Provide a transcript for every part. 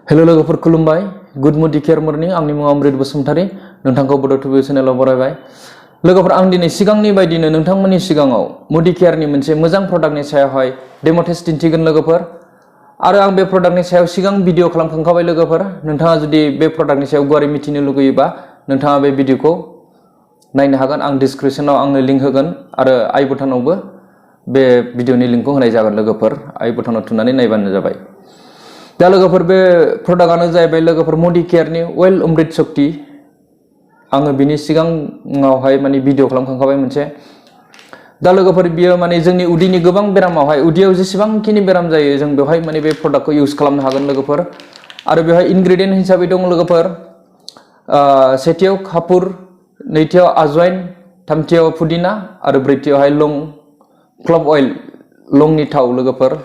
Hello लोगोफोर खुलुमबाय good मडिकेयर morning आंनि मुङा अमृत बसुमतारी नोंथांखौ बड' टिभि चेनेलाव बरायबाय लोगोफोर आं दिनै सिगांनि बायदिनो नोंथांमोननि सिगाङाव मडिकेयारनि मोनसे मोजां प्रडाक्टनि सायावहाय डेम' टेस्ट दिन्थिगोन लोगोफोर आरो आं बे प्रडाक्टनि सायाव सिगां भिडिअ खालामखांखाबाय लोगोफोर नोंथाङा जुदि बे प्रडाक्टनि सायाव गुवारै मिथिनो लुगैयोबा नोंथाङा बे भिडिअखौ नायनो हागोन आं डिसक्रिपसनाव आंनो लिंक होगोन आरो आई बटनावबो बे भिडिअनि लिंकखौ होनाय जागोन लोगोफोर आई बटनाव थुनानै नायबानो जाबाय दा लोगोफोर बे प्रडाक्टआनो जाहैबाय लोगोफोर मडिकेयारनि वेल अमृत शक्ति आङो बिनि सिगाङावहाय माने भिडिअ खालामखांखाबाय मोनसे दा लोगोफोर बियो माने जोंनि उदैनि गोबां बेरामावहाय उदैयाव जेसेबांखिनि बेराम जायो जों बेवहाय माने बे प्रडाक्टखौ इउज खालामनो हागोन लोगोफोर आरो बेवहाय इनग्रेडियेन्ट हिसाबै दं लोगोफोर सेथियाव कापुर नैथियाव आजवाइन थामथियाव पुदिना आरो ब्रैथियावहाय लं क्लभ अइल लंनि थाव लोगोफोर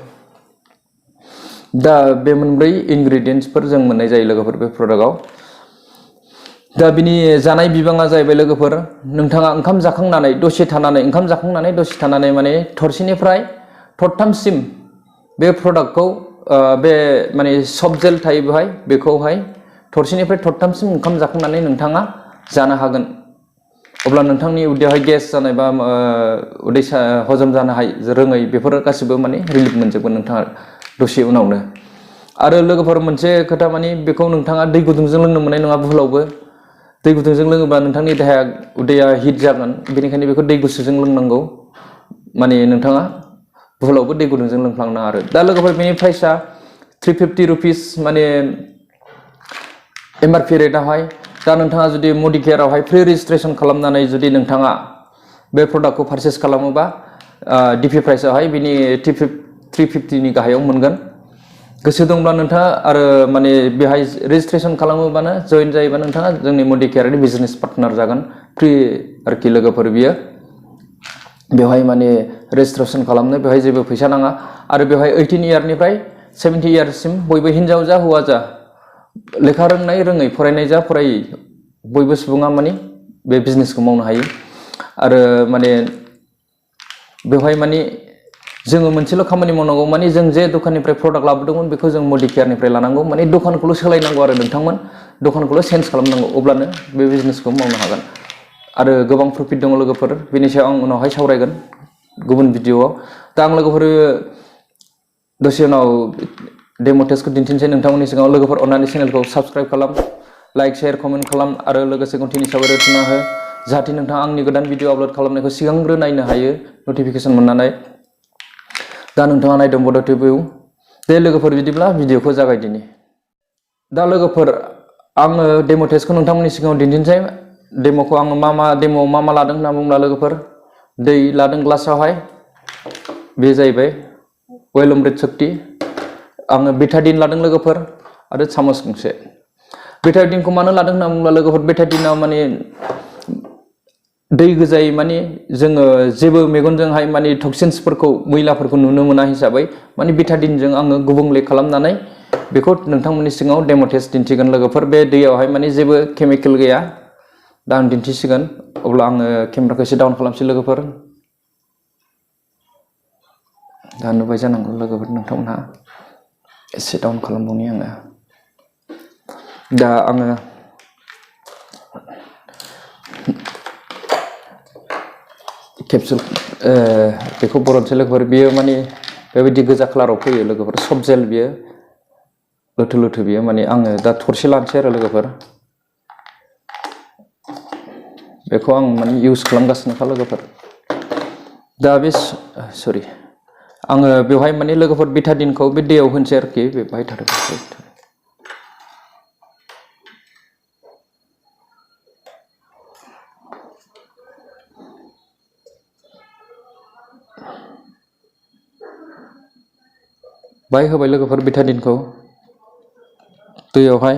दा बे मोनब्रै इनग्रेडियेन्ट्सफोर जों मोननाय जायो लोगोफोर बे प्रडाक्टआव दा बिनि जानाय बिबाङा जाहैबाय लोगोफोर नोंथाङा ओंखाम जाखांनानै दसे थानानै माने थरसेनिफ्राय थरथामसिम बे प्रडाक्टखौ बे माने सफ्ट जेल थायो बेवहाय बेखौहाय थरसेनिफ्राय थरथामसिम ओंखाम जाखांनानै नोंथाङा जानो हागोन अब्ला नोंथांनि उदैयावहाय गेस जानाय बा उदै हजम जानो रोङै बेफोर गासिबो माने रिलिफ मोनजोबगोन नोंथाङा दसे उनावनो आरो लोगोफोर मोनसे खोथा माने बेखौ नोंथाङा दै गुदुंजों लोंनो मोननाय नङा बुहुलावबो दै गुदुंजों लोङोबा नोंथांनि उदैया हिट जागोन बेनिखायनो बेखौ दै गुसुजों लोंनांगौ माने नोंथाङा बुहुलावबो दै गुदुंजों लोंफ्लांनाङा आरो दा लोगोफोर बेनि प्राइसआ 350 रुपिस माने एमआरपि रेटआवहाय दा नोंथाङा जुदि मडिकेयारावहाय फ्रि रेजिस्ट्रेसन खालामनानै जुदि नोंथाङा बे प्रडाक्टखौ पारचेस खालामोबा डिपि प्राइसआवहाय बिनि 350नि गाहायाव मोनगोन गोसो दंब्ला नोंथाङा आरो माने बेहाय रेजिस्ट्रेसन खालामोबानो जइन जायोबा नोंथाङा जोंनि मडिकेयारनि बिजनेस पार्टनार जागोन फ्रि आरोखि लोगोफोर बियो बेवहाय माने रेजिस्ट्रेसन खालामनो बेवहाय जेबो फैसा नाङा आरो बेवहाय 18 इयारनिफ्राय 70 इयारसिम बयबो हिनजाव जा हौवा जा लेखा रोंनाय रोङै फरायनाय जा फरायै बयबो सुबुङा माने बे बिजनेसखौ मावनो हायो आरो माने बेवहाय माने जोङो मोनसेल' खामानि मावनांगौ माने जों जे दखाननिफ्राय प्रडाक्ट लाबोदोंमोन बेखौ जों मडिकेयारनिफ्राय लानांगौ माने दखानखौल' सोलायनांगौ आरो नोंथांमोन दखानखौल' चेन्ज खालामनांगौ अब्लानो बे बिजनेसखौ मावनो हागोन आरो गोबां प्रफिट दङ लोगोफोर बेनि सायाव आं उनावहाय सावरायगोन गुबुन भिडिअआव दा आं लोगोफोर दसे उनाव डेम' टेस्टखौ दिन्थिनोसै नोंथांमोननि सिगाङाव लोगोफोर अननानै चेनेलखौ साबस्क्राइब खालाम लाइक शेयार कमेन्ट खालाम आरो लोगोसे घन्टिनि साबायखर थुना हो जाहाथे नोंथाङा आंनि गोदान भिडिअ आपल'ड खालामनायखौ सिगांग्रो नायनो हायो नटिफिकेसन मोननानै दा नोंथाङा नायदों बड' टिभिआव दे लोगोफोर बिदिब्ला भिडिअखौ जागायदिनि दा लोगोफोर आङो डेम' टेस्टखौ नोंथांमोननि सिगाङाव दिन्थिनोसै डेम'खौ आङो डेम'आव मा लादों होनना बुङोब्ला लोगोफोर दै लादों ग्लासावहाय बे जाहैबाय वेल अमृत शक्ति आङो बेटाडिन लादों लोगोफोर आरो चामच गंसे बेटाडिनखौ मानो लादों होनना बुङोब्ला लोगोफोर बेटाडिनाव माने दै गोजायै माने जोङो जेबो मेगनजोंहाय माने टक्सिन्सफोरखौ मैलाफोरखौ नुनो मोना हिसाबै माने बेटाडिनजों आङो गुबुंले खालामनानै बेखौ नोंथांमोननि सिगाङाव डेम' टेस्ट दिन्थिगोन लोगोफोर बे दैयावहाय माने जेबो केमिकेल गैया दा आं दिन्थिसिगोन अब्ला आङो केमेराखौ एसे डाउन खालामसै लोगोफोर दा नुबाय जानांगौ लोगोफोर नोंथांमोनहा एसे डाउन खालामबावनि आङो दा आङो केपसुल बेखौ बरनसै लोगोफोर बियो माने बेबायदि गोजा कालाराव फैयो लोगोफोर सफ्ट जेल बियो लोथो लोथो बियो माने आङो दा थरसे लानोसै आरो लोगोफोर बेखौ आं माने इउज खालामगासिनोखा लोगोफोर दा बे सरि आङो बेवहाय माने लोगोफोर बेटाडिनखौ बे दैयाव होनोसै आरोखि बे बाहाय थादों बाहाय होबाय लोगोफोर बेटाडिनखौ दैयावहाय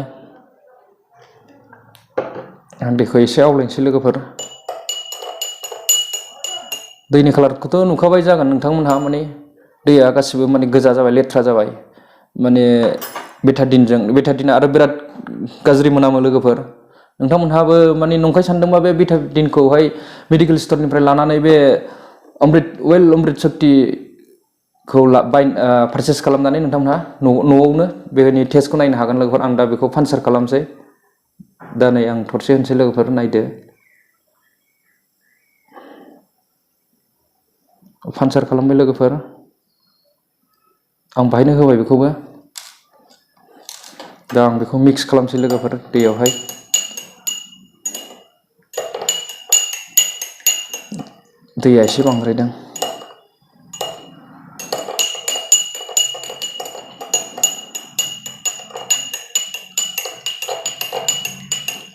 आं दैखौ एसे आवलायनोसै लोगोफोर दैनि कालारखौथ' नुखाबाय जागोन नोंथांमोनहा माने दैया गासिबो माने गोजा जाबाय लेथ्रा जाबाय माने बेटाडिना आरो बिराद गाज्रि मोनामो लोगोफोर नोंथांमोनहाबो माने नंखाय सानदोंबा बे बेटाडिनखौहाय मेडिकेल स्टरनिफ्राय लानानै बे वेल अमृत शक्ति खौ पारचेस खालामनानै नोंथांमोनहा न'आवनो बेनि टेस्टखौ नायनो हागोन लोगोफोर। आं दा बेखौ पानचार खालामसै। दा नै आं थरसे होनसै लोगोफोर, नायदो। पानचार खालामबाय लोगोफोर। आं बाहायनो होबाय बेखौबो। दा आं बेखौ मिक्स खालामसै लोगोफोर दैयावहाय। दैया एसे बांद्रायदों।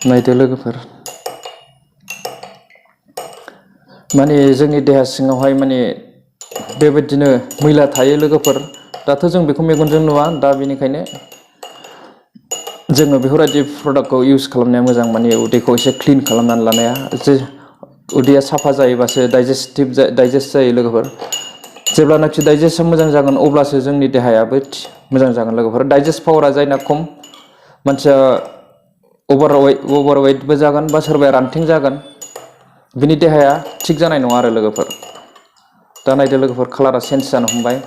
नायदो लोगोफोर, माने जोंनि देहा सिङावहाय माने बेबायदिनो मैला थायो लोगोफोर। दाथ' जों बेखौ मेगनजों नुवा, दा बेनिखायनो जोङो बेफोरबायदि प्रडाक्टखौ इउज खालामनाया मोजां। माने उदैखौ एसे क्लिन खालामनानै लानाया, जे उदैया साफा जायोबासो डाइजेस्ट जायो लोगोफोर। जेब्लानाखि डाइजेस्टआ मोजां जागोन अब्लासो जोंनि देहायाबो मोजां जागोन लोगोफोर। डाइजेस्ट पावारा जायना खम, मानसिया अभारवेटबो जागोन बा सोरबाया रानथें जागोन, बिनि देहाया थिग जानाय नङा आरो लोगोफोर। दा नायदो लोगोफोर, कालारा चेन्ज जानो हमबाय।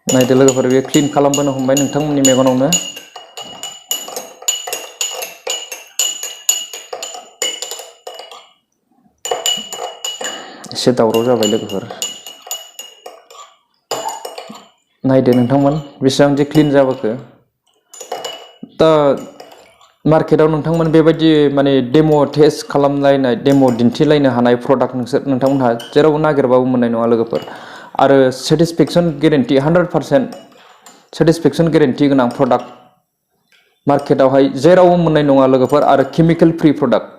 नायदो लोगोफोर, बेयो क्लिन खालामबोनो हमबाय नोंथांमोननि मेगनावनो। एसे दावराव जाबाय लोगोफोर। नायदो नोंथांमोन बेसेबां जे क्लिन जाबोखो। दा मार्केटाव नोंथांमोन बेबायदि माने डेम' टेस्ट खालामलायनाय, डेम' दिन्थिलायनो हानाय प्रडाक्ट नोंथांमोनहा जेरावबो नागिरबाबो मोननाय नङा लोगोफोर। आरो सेटिसफेक्सन गेरेन्टि 100% सेटिसफेक्सन गेरेन्टि गोनां प्रडाक्ट मार्केटावहाय जेरावबो मोननाय नङा लोगोफोर। आरो केमिकेल फ्रि प्रडाक्ट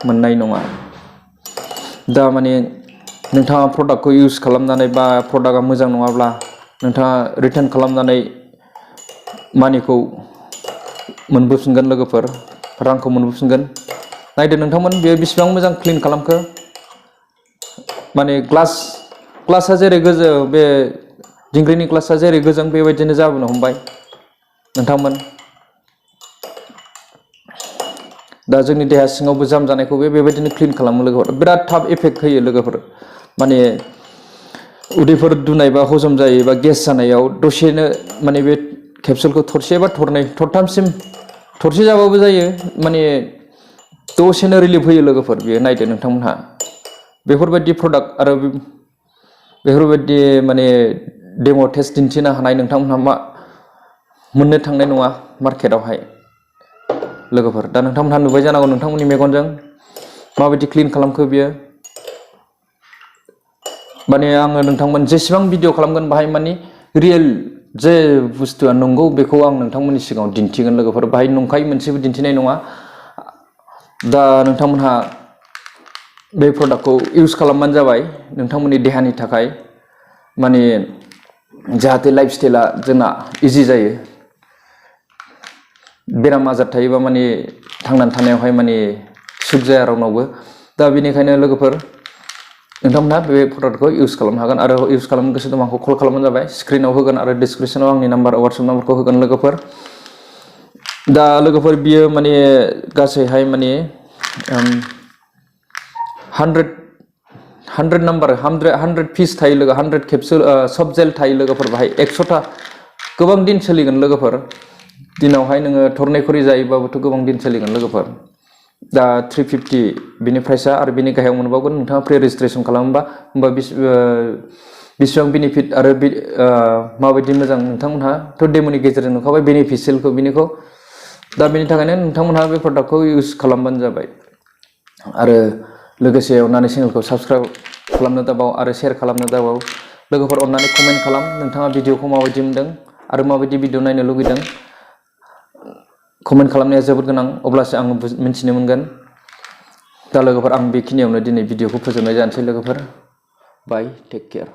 मोननाय नङा। दा माने नोंथाङा प्रडाक्टखौ इउज खालामनानै बा प्रडाक्टआ मोजां नङाब्ला नोंथाङा रिटार्न खालामनानै मानिखौ मोनबोफिनगोन लोगोफोर, रांखौ मोनबोफिनगोन। नायदो नोंथांमोन, बेयो बेसेबां मोजां क्लिन खालामखो। माने ग्लासआ जेरै गोजौ, बे दिंग्रिनि ग्लासआ जेरै गोजों बेबायदिनो जाबोनो हमबाय नोंथांमोन। दा जोंनि देहा सिङावबो जाम जानायखौ बेबायदिनो क्लिन खालामो लोगोफोर। बिराद थाब इफेक्ट होयो लोगोफोर। माने उदैफोर दुनाय बा हजम जायो बा गेस जानायाव दसेनो माने बे केपसुलखौ थरसे बा थरनै थरथामसिम, थरसे जाबाबो जायो, माने दसेनो रिलिफ होयो लोगोफोर बेयो। नायदो नोंथांमोनहा बेफोरबायदि प्रडाक्ट आरो बेफोरबायदि माने डेम' टेस्ट दिन्थिनो हानाय नोंथांमोनहा मोननो थांनाय नङा मार्केटावहाय लोगोफोर। दा नोंथांमोनहा नुबाय जानांगौ नोंथांमोननि मेगनजों माबायदि क्लिन खालामखो बियो। माने आङो नोंथांमोन जेसेबां भिडिअ खालामगोन बाहाय माने रियेल जे बुस्थुआ नंगौ बेखौ आं नोंथांमोननि सिगाङाव दिन्थिगोन लोगोफोर। बाहाय नंखाय मोनसेबो दिन्थिनाय नङा। दा नोंथांमोनहा बे प्रडाक्टखौ इउज खालामबानो जाबाय नोंथांमोननि देहानि थाखाय। माने जाहाथे लाइफ स्टाइला जोंना इजि जायो। बेराम आजार थायोबा माने थांनानै थानायावहाय माने सुख जाया रावनावबो। दा बेनिखायनो लोगोफोर नोंथांमोनहा बे प्रडाक्टखौ इउज खालामनो हागोन। आरो इउज खालामनो गोसो दं आंखौ कल खालामबानो जाबाय। स्क्रिनाव होगोन आरो डिसक्रिपसनाव आंनि वाट्सएप नाम्बारखौ होगोन लोगोफोर। दा लोगोफोर बियो माने गासैहाय माने 100 पिस थायो लोगो, 100 केपसुल सब जेल थायो लोगोफोर। बाहाय 100टा गोबां दिन सोलिगोन लोगोफोर। दिनावहाय नोङो थरनै खरि जायोबाबोथ' गोबां दिन सोलिगोन लोगोफोर। दा 350 बिनि प्राइसआ, आरो बिनि गाहायाव मोनबावगोन नोंथाङा प्रि रेजिस्ट्रेसन खालामोबा। होमबा बेसेबां बेनिफिट आरो माबायदि मोजां नोंथांमोनहाथ' डेम'नि गेजेरजों नुखाबाय बेनिफिसियेलखौ बिनिखौ। दा बेनि थाखायनो नोंथांमोनहा बे प्रडाक्टखौ इउज खालामबानो जाबाय। आरो लोगोसे अननानै चेनेलखौ साबस्क्राइब खालामनो दाबाव आरो शेयार खालामनो दाबाव। लोगोफोर अननानै कमेन्ट खालाम नोंथाङा भिडिअखौ माबायदि मोनदों आरो माबायदि भिडिअ नायनो लुगैदों। कमेन्ट खालामनाया जोबोद गोनां, अब्लासो आङो मिथिनो मोनगोन। दा लोगोफोर आं बेखिनियावनो दिनै भिडिअखौ फोजोबनाय जानोसै लोगोफोर। बाय, टेक केयार।